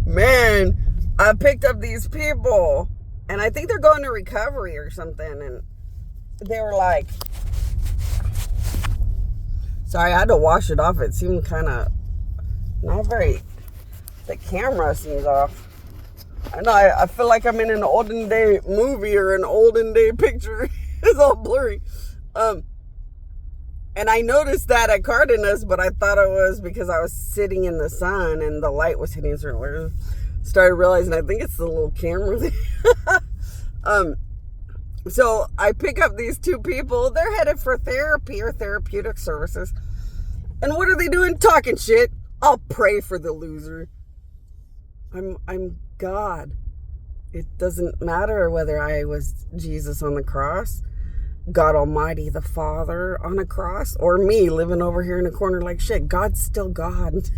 Man, I picked up these people, and I think they're going to recovery or something, and they were like, sorry, I had to wash it off. It seemed kind of not very, the camera seems off. I know, I feel like I'm in an olden day movie or an olden day picture. It's all blurry. And I noticed that at Cardenas, but I thought it was because I was sitting in the sun and the light was hitting certain areas. Started realizing I think it's the little camera thing. So I pick up these two people. They're headed for therapy or therapeutic services. And what are they doing? Talking shit. I'll pray for the loser. I'm God. It doesn't matter whether I was Jesus on the cross, God Almighty, the Father on a cross, or me living over here in a corner like shit. God's still God.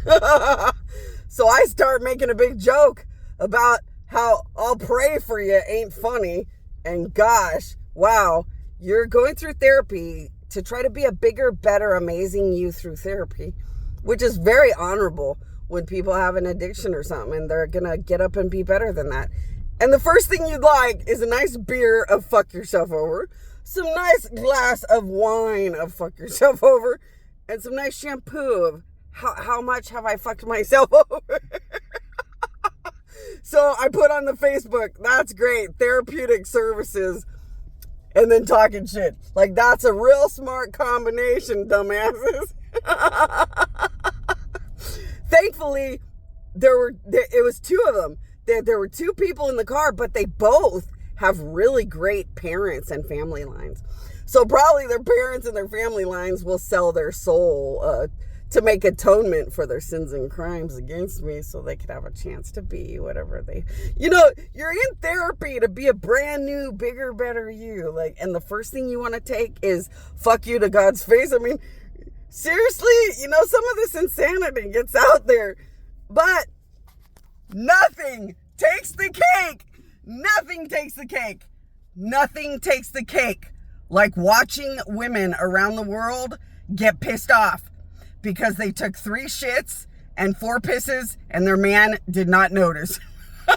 So I start making a big joke about how I'll pray for you ain't funny. And gosh, wow, you're going through therapy to try to be a bigger, better, amazing you through therapy, which is very honorable when people have an addiction or something and they're going to get up and be better than that. And the first thing you'd like is a nice beer of fuck yourself over, some nice glass of wine of fuck yourself over, and some nice shampoo of how much have I fucked myself over. So I put on the Facebook, that's great, therapeutic services, and then talking shit. Like, that's a real smart combination, dumbasses. Thankfully, it was two of them. There were two people in the car, but they both have really great parents and family lines. So probably their parents and their family lines will sell their soul to make atonement for their sins and crimes against me so they could have a chance to be whatever they... you're in therapy to be a brand new, bigger, better you. Like, and the first thing you want to take is fuck you to God's face. I mean, seriously, some of this insanity gets out there, but nothing takes the cake. Nothing takes the cake. Nothing takes the cake like watching women around the world get pissed off because they took 3 shits and 4 pisses and their man did not notice. There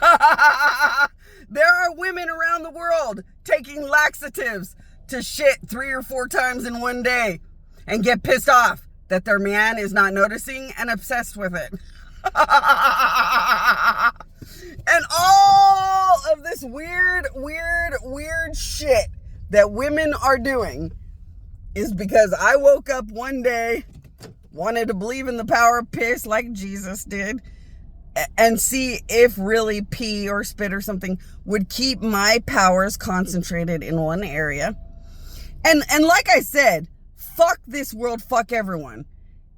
are women around the world taking laxatives to shit 3 or 4 times in one day and get pissed off that their man is not noticing and obsessed with it. And all of this weird shit that women are doing is because I woke up one day, wanted to believe in the power of piss like Jesus did, and see if really pee or spit or something would keep my powers concentrated in one area. And like I said, fuck this world, fuck everyone.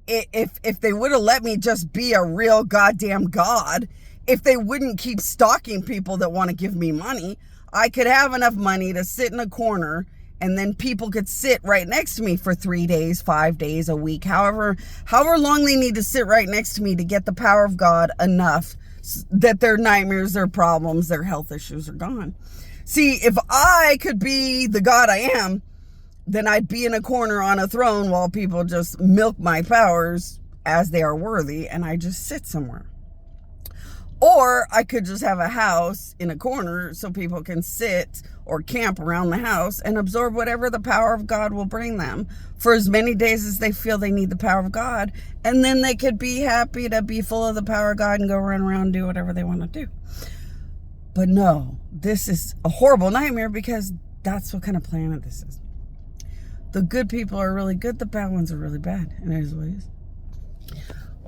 If they would have let me just be a real goddamn God, if they wouldn't keep stalking people that want to give me money, I could have enough money to sit in a corner and then people could sit right next to me for 3 days, 5 days, a week, however long they need to sit right next to me to get the power of God enough that their nightmares, their problems, their health issues are gone. See, if I could be the God I am, then I'd be in a corner on a throne while people just milk my powers as they are worthy, and I just sit somewhere. Or I could just have a house in a corner so people can sit or camp around the house and absorb whatever the power of God will bring them for as many days as they feel they need the power of God. And then they could be happy to be full of the power of God and go run around and do whatever they want to do. But no, this is a horrible nightmare because that's what kind of planet this is. The good people are really good. The bad ones are really bad. And it is what it is.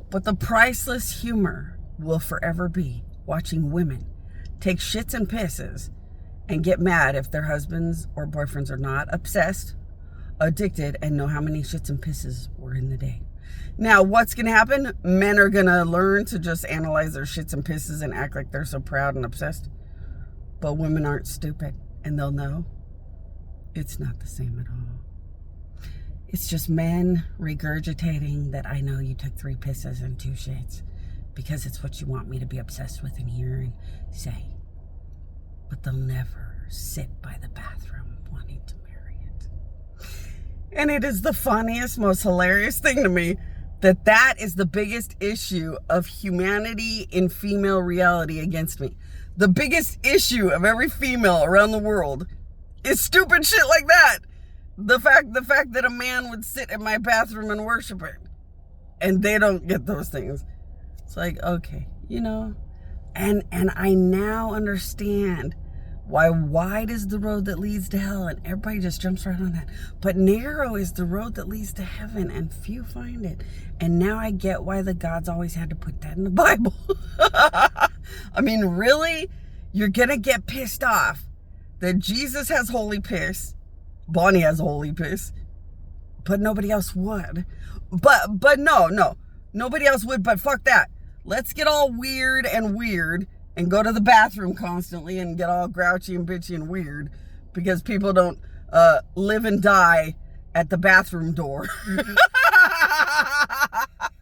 But the priceless humor will forever be watching women take shits and pisses and get mad if their husbands or boyfriends are not obsessed, addicted, and know how many shits and pisses were in the day. Now, what's going to happen? Men are going to learn to just analyze their shits and pisses and act like they're so proud and obsessed. But women aren't stupid, and they'll know it's not the same at all. It's just men regurgitating that I know you took 3 pisses and 2 shits because it's what you want me to be obsessed with and hear and say. But they'll never sit by the bathroom wanting to marry it. And it is the funniest, most hilarious thing to me That is the biggest issue of humanity in female reality against me. The biggest issue of every female around the world is stupid shit like that. The fact that a man would sit in my bathroom and worship it. And they don't get those things. It's like, okay, you know. And I now understand why wide is the road that leads to hell, and everybody just jumps right on that. But narrow is the road that leads to heaven, and few find it. And now I get why the gods always had to put that in the Bible. I mean, really? You're gonna get pissed off that Jesus has holy piss, Bonnie has holy piss, but nobody else would. But no, nobody else would, but fuck that. Let's get all weird and go to the bathroom constantly and get all grouchy and bitchy and weird because people don't live and die at the bathroom door.